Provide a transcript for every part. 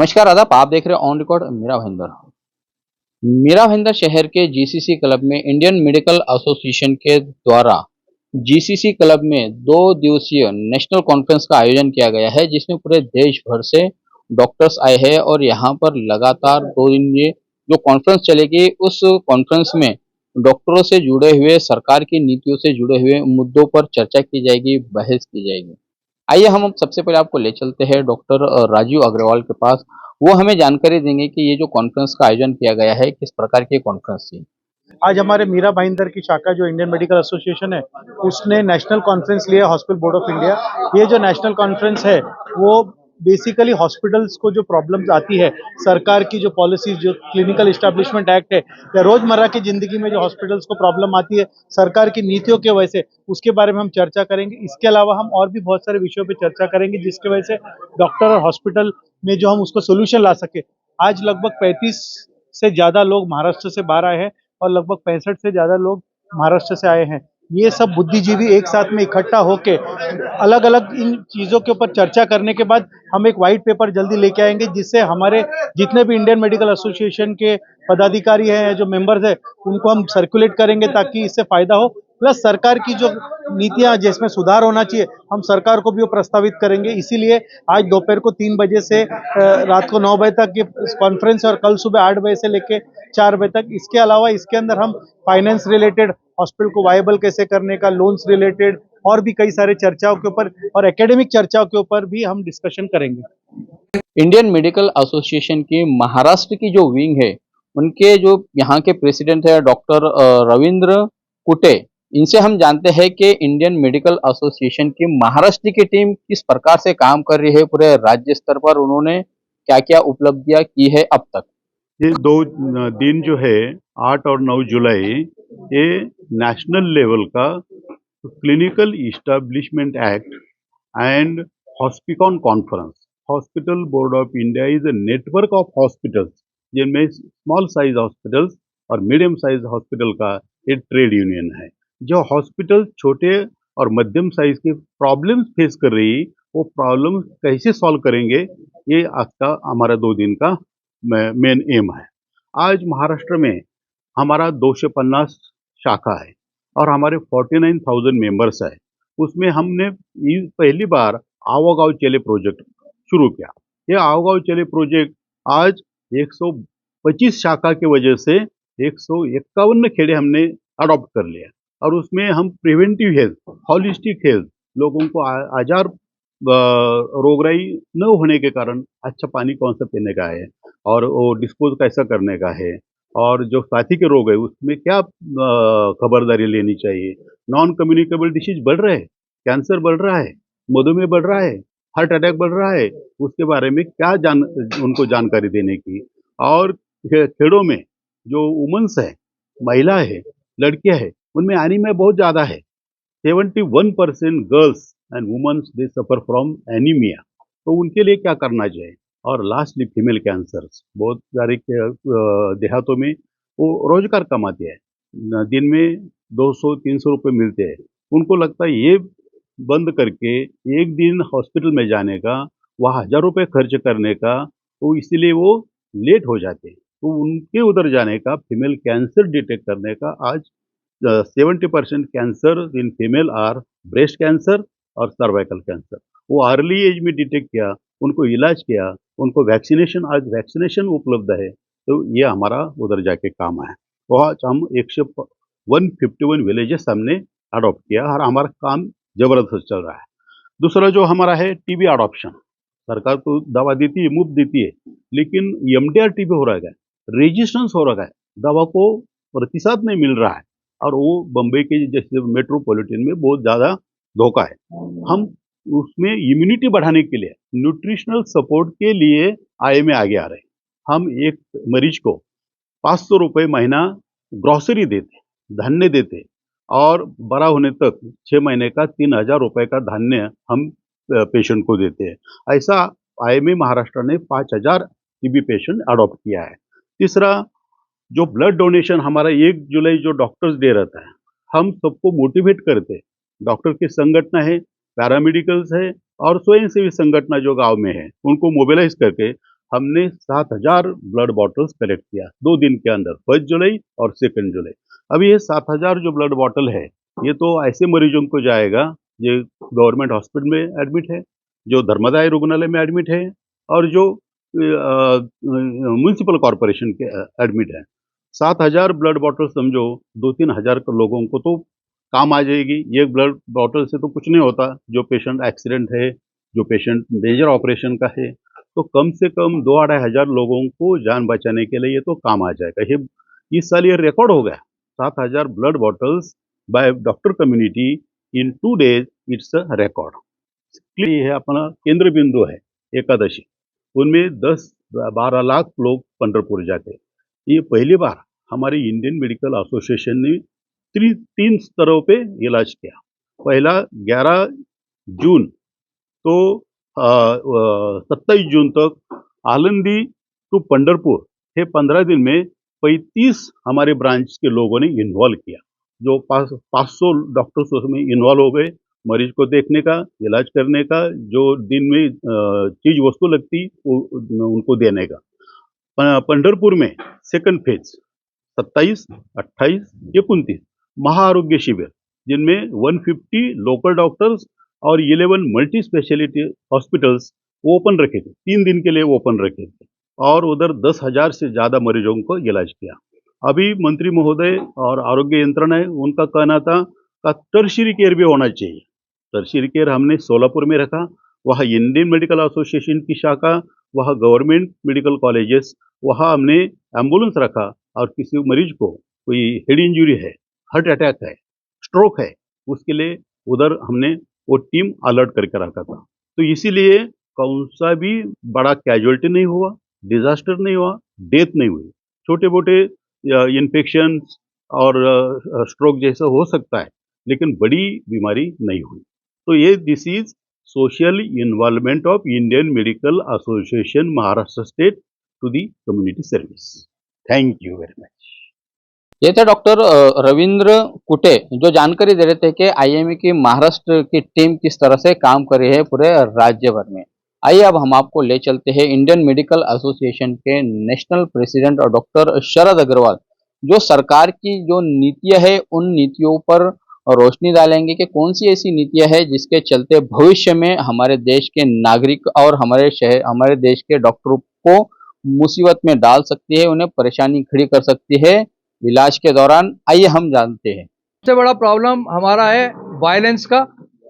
नमस्कार आदाब, आप देख रहे हैं ऑन रिकॉर्ड मीरा भाईंदर। मीरा भाईंदर शहर के जीसीसी क्लब में इंडियन मेडिकल एसोसिएशन के द्वारा जीसीसी क्लब में 2 दिवसीय नेशनल कॉन्फ्रेंस का आयोजन किया गया है, जिसमें पूरे देश भर से डॉक्टर्स आए हैं और यहाँ पर लगातार 2 दिन ये जो कॉन्फ्रेंस चलेगी, उस कॉन्फ्रेंस में डॉक्टरों से जुड़े हुए, सरकार की नीतियों से जुड़े हुए मुद्दों पर चर्चा की जाएगी, बहस की जाएगी। आइए हम सबसे पहले आपको ले चलते हैं डॉक्टर राजीव अग्रवाल के पास। वो हमें जानकारी देंगे कि ये जो कॉन्फ्रेंस का आयोजन किया गया है, किस प्रकार की कॉन्फ्रेंस थी? आज हमारे मीरा भाईंदर की शाखा जो इंडियन मेडिकल एसोसिएशन है, उसने नेशनल कॉन्फ्रेंस लिया हॉस्पिटल बोर्ड ऑफ इंडिया। ये जो नेशनल कॉन्फ्रेंस है वो बेसिकली हॉस्पिटल्स को जो प्रॉब्लम्स आती है, सरकार की जो पॉलिसीज, जो क्लिनिकल इस्टेब्लिशमेंट एक्ट है, या रोजमर्रा की जिंदगी में जो हॉस्पिटल्स को प्रॉब्लम आती है सरकार की नीतियों की वजह से, उसके बारे में हम चर्चा करेंगे। इसके अलावा हम और भी बहुत सारे विषयों पर चर्चा करेंगे जिसकी वजह से डॉक्टर और हॉस्पिटल में जो हम उसको सोल्यूशन ला सके। आज लगभग 35 से ज्यादा लोग महाराष्ट्र से बाहर आए हैं और लगभग 65 से ज्यादा लोग महाराष्ट्र से आए हैं। ये सब बुद्धिजीवी एक साथ में इकट्ठा होके अलग अलग इन चीजों के ऊपर चर्चा करने के बाद हम एक व्हाइट पेपर जल्दी लेके आएंगे, जिससे हमारे जितने भी इंडियन मेडिकल एसोसिएशन के पदाधिकारी हैं, जो मेंबर्स हैं, उनको हम सर्कुलेट करेंगे ताकि इससे फायदा हो। प्लस सरकार की जो नीतियां जिसमें सुधार होना चाहिए, हम सरकार को भी वो प्रस्तावित करेंगे। इसीलिए आज दोपहर को 3 बजे से रात को 9 बजे तक ये कॉन्फ्रेंस, और कल सुबह 8 बजे से लेके 4 बजे तक। इसके अलावा इसके अंदर हम फाइनेंस रिलेटेड, हॉस्पिटल को वायबल कैसे करने का, लोन्स रिलेटेड और भी कई सारे चर्चाओं के ऊपर और एकेडमिक चर्चाओं के ऊपर भी हम डिस्कशन करेंगे। इंडियन मेडिकल एसोसिएशन की महाराष्ट्र की जो विंग है, उनके जो यहाँ के प्रेसिडेंट है डॉक्टर रविंद्र कुटे, इनसे हम जानते हैं कि इंडियन मेडिकल एसोसिएशन की महाराष्ट्र की टीम किस प्रकार से काम कर रही है, पूरे राज्य स्तर पर उन्होंने क्या-क्या उपलब्धियां की है अब तक। ये दो दिन जो है 8 और 9 जुलाई, ये नेशनल लेवल का clinical establishment act and Hospicon conference. Hospital board of India is a network of hospitals, जिनमें स्मॉल साइज हॉस्पिटल्स और मीडियम साइज हॉस्पिटल का एक ट्रेड यूनियन है। जो हॉस्पिटल छोटे और मध्यम साइज के प्रॉब्लम्स फेस कर रही, वो प्रॉब्लम कैसे सॉल्व करेंगे, ये आज का हमारा 2 दिन का मेन एम है। आज महाराष्ट्र में हमारा 250 शाखा है और हमारे 49,000 मेंबर्स है। उसमें हमने पहली बार आओ गाँव चले प्रोजेक्ट शुरू किया। ये आओ गाँव चले प्रोजेक्ट आज 125 शाखा की वजह से 151 खेड़े हमने अडॉप्ट कर लिया, और उसमें हम प्रिवेंटिव हेल्थ, हॉलिस्टिक हेल्थ, लोगों को आजार रोगराई न होने के कारण अच्छा पानी कौन सा पीने का है और वो डिस्पोज कैसा करने का है, और जो साथी के रोग है उसमें क्या खबरदारी लेनी चाहिए। नॉन कम्युनिकेबल डिसीज बढ़ रहे हैं, कैंसर बढ़ रहा है, मधुमेह बढ़ रहा है, हार्ट अटैक बढ़ रहा है, उसके बारे में क्या उनको जानकारी देने की। और खेड़ों में जो वुमेन्स है, महिला है, लड़कियां है, उनमें एनीमिया बहुत ज़्यादा है। 71% girls and womens they suffer from anaemia. तो उनके लिए क्या करना चाहिए। और लास्टली फीमेल कैंसर्स बहुत सारे देहातों में वो रोजगार कमाते हैं, दिन में 200-300 रुपये मिलते हैं। उनको लगता है ये बंद करके एक दिन हॉस्पिटल में जाने का, वहाँ 1000 रुपये खर्च करने का, तो इसीलिए वो लेट हो जाते हैं। तो उनके उधर जाने का, फीमेल कैंसर डिटेक्ट करने का, आज 70% cancer in female are breast cancer और सर्वाइकल कैंसर। वो अर्ली एज में डिटेक्ट किया, उनको इलाज किया, उनको वैक्सीनेशन, आज वैक्सीनेशन उपलब्ध है। तो ये हमारा उधर जाके काम है। तो आज हम 151 विलेजेस हमने अडॉप्ट किया और हमारा काम ज़बरदस्त चल रहा है। दूसरा जो हमारा है टीबी अडॉप्शन। सरकार तो दवा देती है, मुफ्त देती है, लेकिन एमडीआर टीबी हो रहा है, रेजिस्टेंस हो रहा है, दवा को प्रतिशत नहीं मिल रहा है, और वो बम्बई के जैसे मेट्रोपॉलिटन में बहुत ज़्यादा धोखा है। हम उसमें इम्यूनिटी बढ़ाने के लिए, न्यूट्रिशनल सपोर्ट के लिए आईएमए आगे आ रहे हैं। हम एक मरीज को 500 रुपये महीना ग्रॉसरी देते, धान्य देते, और बड़ा होने तक 6 महीने का 3000 रुपये का धान्य हम पेशेंट को देते हैं। ऐसा आईएमए महाराष्ट्र ने 5000 टीबी पेशेंट अडॉप्ट किया है। तीसरा, जो ब्लड डोनेशन हमारा 1 जुलाई जो डॉक्टर्स डे रहता है, हम सबको मोटिवेट करते हैं। डॉक्टर की संगठन है, पैरामेडिकल्स है और स्वयंसेवी संगठन जो गांव में है, उनको मोबिलाइज करके हमने 7,000 ब्लड बॉटल्स कलेक्ट किया 2 दिन के अंदर, 1 जुलाई और 2 जुलाई। अभी ये 7,000 जो ब्लड बॉटल है, ये तो ऐसे मरीजों को जाएगा जो गवर्नमेंट हॉस्पिटल में एडमिट है, जो धर्मदाय रुग्णालय में एडमिट है और जो म्यूनिसिपल कॉरपोरेशन के एडमिट है। 7,000 ब्लड बॉटल समझो 2-3 हज़ार लोगों को तो काम आ जाएगी। एक ब्लड बॉटल से तो कुछ नहीं होता। जो पेशेंट एक्सीडेंट है, जो पेशेंट मेजर ऑपरेशन का है, तो कम से कम 2-2.5 हज़ार लोगों को जान बचाने के लिए ये तो काम आ जाएगा। ये इस साल ये रिकॉर्ड हो गया। 7,000 blood bottles by doctor community in 2 days, it's a record. ये है अपना केंद्र बिंदु है एकादशी, उनमें 10-12 लाख लोग पंढरपुर जाते। ये पहली बार हमारे इंडियन मेडिकल एसोसिएशन ने 3 स्तरों पे इलाज किया। पहला 11 जून तो 27 जून तक आलंदी टू पंढरपुर हे 15 दिन में 35 हमारे ब्रांच के लोगों ने इन्वॉल्व किया। जो 500 डॉक्टर्स उसमें इन्वॉल्व हो गए, मरीज को देखने का, इलाज करने का, जो दिन में चीज वस्तु लगती उनको देने का। पंढरपुर में सेकंड फेज 27, 28, 29 महाआरोग्य शिविर, जिनमें 150 लोकल डॉक्टर्स और 11 मल्टी स्पेशलिटी हॉस्पिटल्स ओपन रखे थे, 3 दिन के लिए ओपन रखे थे और उधर 10,000 से ज़्यादा मरीजों को इलाज किया। अभी मंत्री महोदय और आरोग्य यंत्रणा है, उनका कहना था का टर्शियरी केयर भी होना चाहिए। टर्शियरी केयर हमने सोलापुर में रखा, वहाँ इंडियन मेडिकल एसोसिएशन की शाखा, वहाँ गवर्नमेंट मेडिकल कॉलेजेस, वहाँ हमने एम्बुलेंस रखा और किसी मरीज को कोई हेड इंजरी है, हार्ट अटैक है, स्ट्रोक है, उसके लिए उधर हमने वो टीम अलर्ट करके रखा था। तो इसीलिए कौन सा भी बड़ा कैजुअलिटी नहीं हुआ, डिजास्टर नहीं हुआ, डेथ नहीं हुई। छोटे मोटे इन्फेक्शन और स्ट्रोक जैसा हो सकता है, लेकिन बड़ी बीमारी नहीं हुई। तो ये this is social involvement of Indian medical association Maharashtra state to the community service. Thank you very much. ये थे डॉक्टर रविंद्र कुटे, जो जानकारी दे रहे थे कि आईएमए की महाराष्ट्र की टीम किस तरह से काम कर रही है पूरे राज्य भर में। आइए अब हम आपको ले चलते हैं इंडियन मेडिकल एसोसिएशन के नेशनल प्रेसिडेंट और डॉक्टर शरद अग्रवाल, जो सरकार की जो नीतियां है उन नीतियों पर रोशनी डालेंगे कि कौन सी ऐसी नीतियां है जिसके चलते भविष्य में हमारे देश के नागरिक और हमारे देश के डॉक्टरों को मुसीबत में डाल सकती है, उन्हें परेशानी खड़ी कर सकती है इलाज के दौरान। आइए हम जानते हैं। सबसे बड़ा प्रॉब्लम हमारा है वायलेंस का।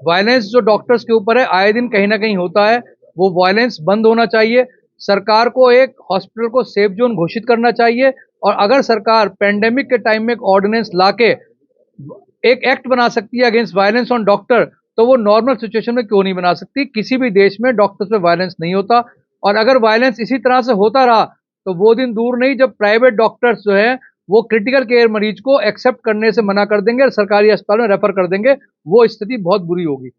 वायलेंस जो डॉक्टर्स के ऊपर है आए दिन कहीं ना कहीं होता है, वो वायलेंस बंद होना चाहिए। सरकार को एक हॉस्पिटल को सेफ जोन घोषित करना चाहिए और अगर सरकार पेंडेमिक के टाइम में एक ऑर्डिनेंस लाके एक एक्ट बना सकती है अगेंस्ट वायलेंस ऑन डॉक्टर, तो वो नॉर्मल सिचुएशन में क्यों नहीं बना सकती। किसी भी देश में डॉक्टर्स पे वायलेंस नहीं होता और अगर वायलेंस इसी तरह से होता रहा तो वो दिन दूर नहीं जब प्राइवेट डॉक्टर्स जो है वो क्रिटिकल केयर मरीज को एक्सेप्ट करने से मना कर देंगे और सरकारी अस्पताल में रेफर कर देंगे। वो स्थिति बहुत बुरी होगी।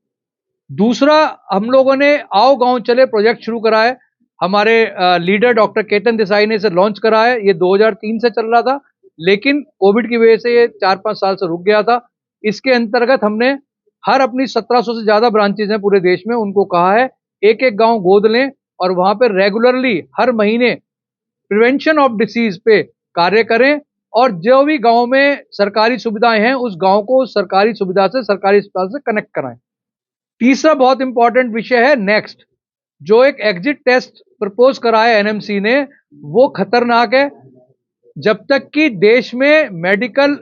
दूसरा, हम लोगों ने आओ गांव चले प्रोजेक्ट शुरू करा है। हमारे लीडर डॉक्टर केतन देसाई ने इसे लॉन्च करा है। ये 2003 से चल रहा था, लेकिन कोविड की वजह से ये 4-5 साल से रुक गया था। इसके अंतर्गत हमने हर अपनी 1700 से ज्यादा ब्रांचेज हैं पूरे देश में, उनको कहा है एक एक गांव गोद लें और वहां पर रेगुलरली हर महीने प्रिवेंशन ऑफ डिसीज पे कार्य करें और जो भी गांव में सरकारी सुविधाएं हैं उस गांव को उस सरकारी सुविधा से सरकारी अस्पताल से कनेक्ट कराएं। तीसरा बहुत इंपॉर्टेंट विषय है नेक्स्ट, जो एक एग्जिट टेस्ट प्रपोज करा है एनएमसी ने, वो खतरनाक है। जब तक कि देश में मेडिकल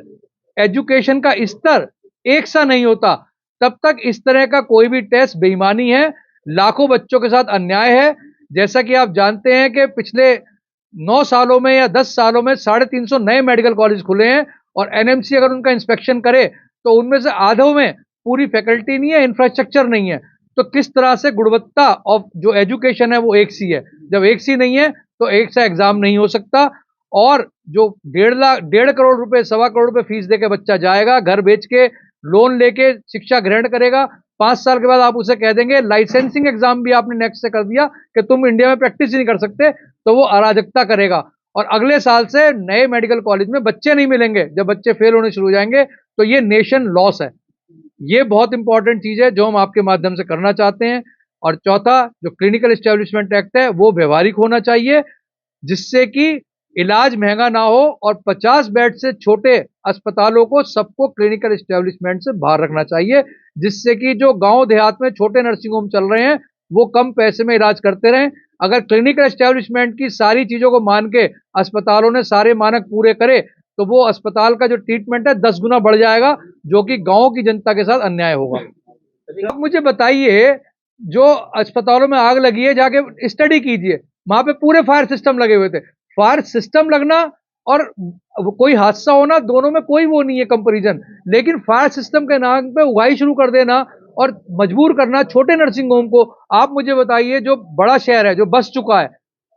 एजुकेशन का स्तर एक सा नहीं होता तब तक इस तरह का कोई भी टेस्ट बेईमानी है, लाखों बच्चों के साथ अन्याय है। जैसा कि आप जानते हैं कि पिछले 9 सालों में या 10 सालों में 350 नए मेडिकल कॉलेज खुले हैं और एनएमसी अगर उनका इंस्पेक्शन करे तो उनमें से आधों में पूरी फैकल्टी नहीं है, इंफ्रास्ट्रक्चर नहीं है। तो किस तरह से गुणवत्ता ऑफ जो एजुकेशन है वो एक सी है, जब एक सी नहीं है तो एक सा एग्जाम नहीं हो सकता। और जो 1.5 करोड़ रुपए 1.25 करोड़ रुपए फीस देके बच्चा जाएगा, घर बेच के लोन लेके शिक्षा ग्रहण करेगा, 5 साल के बाद आप उसे कह देंगे लाइसेंसिंग एग्जाम भी आपने नेक्स्ट से कर दिया कि तुम इंडिया में प्रैक्टिस ही नहीं कर सकते, तो वो अराजकता करेगा। और अगले साल से नए मेडिकल कॉलेज में बच्चे नहीं मिलेंगे, जब बच्चे फेल होने शुरू हो जाएंगे तो ये नेशन लॉस है। ये बहुत इंपॉर्टेंट चीज है जो हम आपके माध्यम से करना चाहते हैं। और चौथा, जो क्लिनिकल एस्टेब्लिशमेंट एक्ट है वो व्यवहारिक होना चाहिए, जिससे कि इलाज महंगा ना हो और 50 बेड से छोटे अस्पतालों को सबको क्लिनिकल एस्टेब्लिशमेंट से बाहर रखना चाहिए, जिससे कि जो गांव देहात में छोटे नर्सिंग होम चल रहे हैं वो कम पैसे में इलाज करते रहें। अगर क्लिनिकल एस्टेब्लिशमेंट की सारी चीजों को मान के अस्पतालों ने सारे मानक पूरे करे तो वो अस्पताल का जो ट्रीटमेंट है 10 गुना बढ़ जाएगा, जो कि गांव की जनता के साथ अन्याय होगा। अब मुझे बताइए, जो अस्पतालों में आग लगी है जाके स्टडी कीजिए, वहां पे पूरे फायर सिस्टम लगे हुए थे। फायर सिस्टम लगना और कोई हादसा होना, दोनों में कोई वो नहीं है कंपैरिजन, लेकिन फायर सिस्टम के नाम पे उगाही शुरू कर देना और मजबूर करना छोटे नर्सिंग होम को। आप मुझे बताइए, जो बड़ा शहर है जो बस चुका है,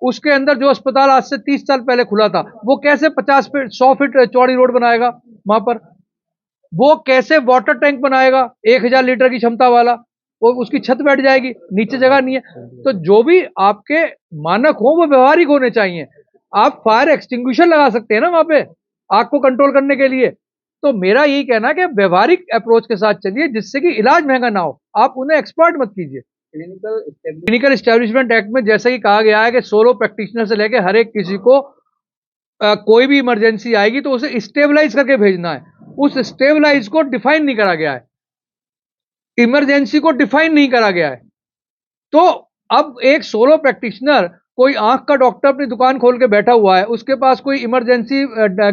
उसके अंदर जो अस्पताल आज से 30 साल पहले खुला था, वो कैसे 50 फीट 100 फीट चौड़ी रोड बनाएगा वहां पर? वो कैसे वाटर टैंक बनाएगा 1000 लीटर की क्षमता वाला? वो उसकी छत बैठ जाएगी, नीचे जगह नहीं है। तो जो भी आपके मानक हो वो व्यवहारिक होने चाहिए। आप फायर एक्सटिंग्विशर लगा सकते हैं ना वहां पे आग को कंट्रोल करने के लिए। तो मेरा यही कहना है कि व्यवहारिक अप्रोच के साथ चलिए, जिससे कि इलाज महंगा ना हो। आप उन्हें एक्सपर्ट मत कीजिए। क्लिनिकल एस्टेब्लिशमेंट एक्ट में जैसा कि कहा गया है कि सोलो प्रैक्टिशनर से लेके हर एक किसी को कोई भी इमरजेंसी आएगी तो उसे स्टेबलाइज करके भेजना है। उस स्टेबलाइज को डिफाइन नहीं करा गया है, इमरजेंसी को डिफाइन नहीं करा गया है। तो अब एक सोलो प्रैक्टिशनर, कोई आंख का डॉक्टर अपनी दुकान खोल के बैठा हुआ है, उसके पास कोई इमरजेंसी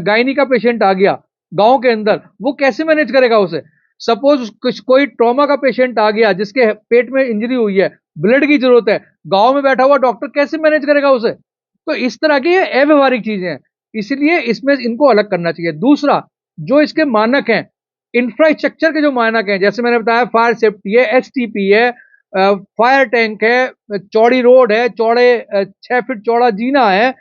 गायनी का पेशेंट आ गया गांव के अंदर, वो कैसे मैनेज करेगा उसे? सपोज कोई ट्रॉमा का पेशेंट आ गया जिसके पेट में इंजरी हुई है, ब्लड की जरूरत है, गांव में बैठा हुआ डॉक्टर कैसे मैनेज करेगा उसे? तो इस तरह की ये अव्यवहारिक चीजें हैं, इसलिए इसमें इनको अलग करना चाहिए। दूसरा, जो इसके मानक हैं, इंफ्रास्ट्रक्चर के जो मानक हैं, जैसे मैंने बताया फायर सेफ्टी है, एसटीपी है, फायर टैंक है, चौड़ी रोड है, चौड़े 6 फीट चौड़ा जीना है,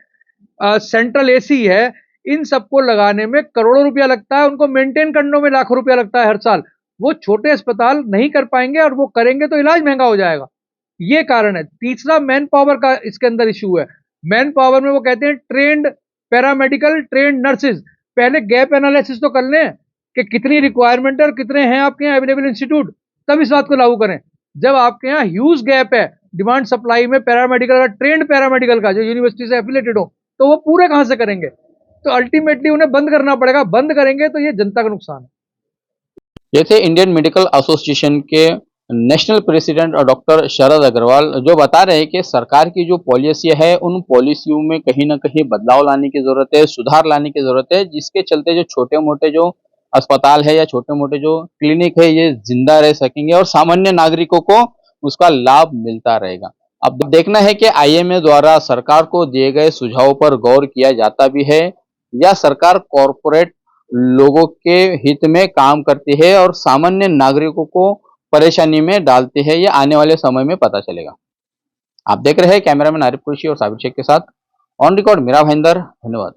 सेंट्रल एसी है, इन सबको लगाने में करोड़ों रुपया लगता है, उनको मेंटेन करने में लाखों रुपया लगता है हर साल। वो छोटे अस्पताल नहीं कर पाएंगे और वो करेंगे तो इलाज महंगा हो जाएगा। ये कारण है। तीसरा, मैन पावर का इसके अंदर इश्यू है। मैन पावर में वो कहते हैं ट्रेंड पैरामेडिकल, ट्रेंड नर्सेज। पहले गैप एनालिसिस तो कर लें कि कितनी रिक्वायरमेंट है और कितने हैं आपके यहाँ अवेलेबल इंस्टीट्यूट, तब इस बात को लागू करें। जब आपके यहाँ ह्यूज गैप है डिमांड सप्लाई में पैरामेडिकल का, ट्रेंड पैरामेडिकल का, जो यूनिवर्सिटी से एफिलेटेड हो, तो वो पूरे कहां से करेंगे? तो अल्टीमेटली उन्हें बंद करना पड़ेगा। बंद करेंगे तो ये जनता का नुकसान है। ये थे इंडियन मेडिकल एसोसिएशन के नेशनल प्रेसिडेंट और डॉक्टर शरद अग्रवाल, जो बता रहे हैं कि सरकार की जो पॉलिसी है उन पॉलिसियों में कहीं ना कहीं बदलाव लाने की जरूरत है, सुधार लाने की जरूरत है, जिसके चलते जो छोटे मोटे जो अस्पताल है या छोटे मोटे जो क्लिनिक है ये जिंदा रह सकेंगे और सामान्य नागरिकों को उसका लाभ मिलता रहेगा। अब देखना है कि आईएमए द्वारा सरकार को दिए गए सुझावों पर गौर किया जाता भी है या सरकार कॉरपोरेट लोगों के हित में काम करती है और सामान्य नागरिकों को परेशानी में डालती है। ये आने वाले समय में पता चलेगा। आप देख रहे हैं कैमरामैन आरिफ कुरैशी और साबिर शेख के साथ ऑन रिकॉर्ड मेरा भाईंदर। धन्यवाद।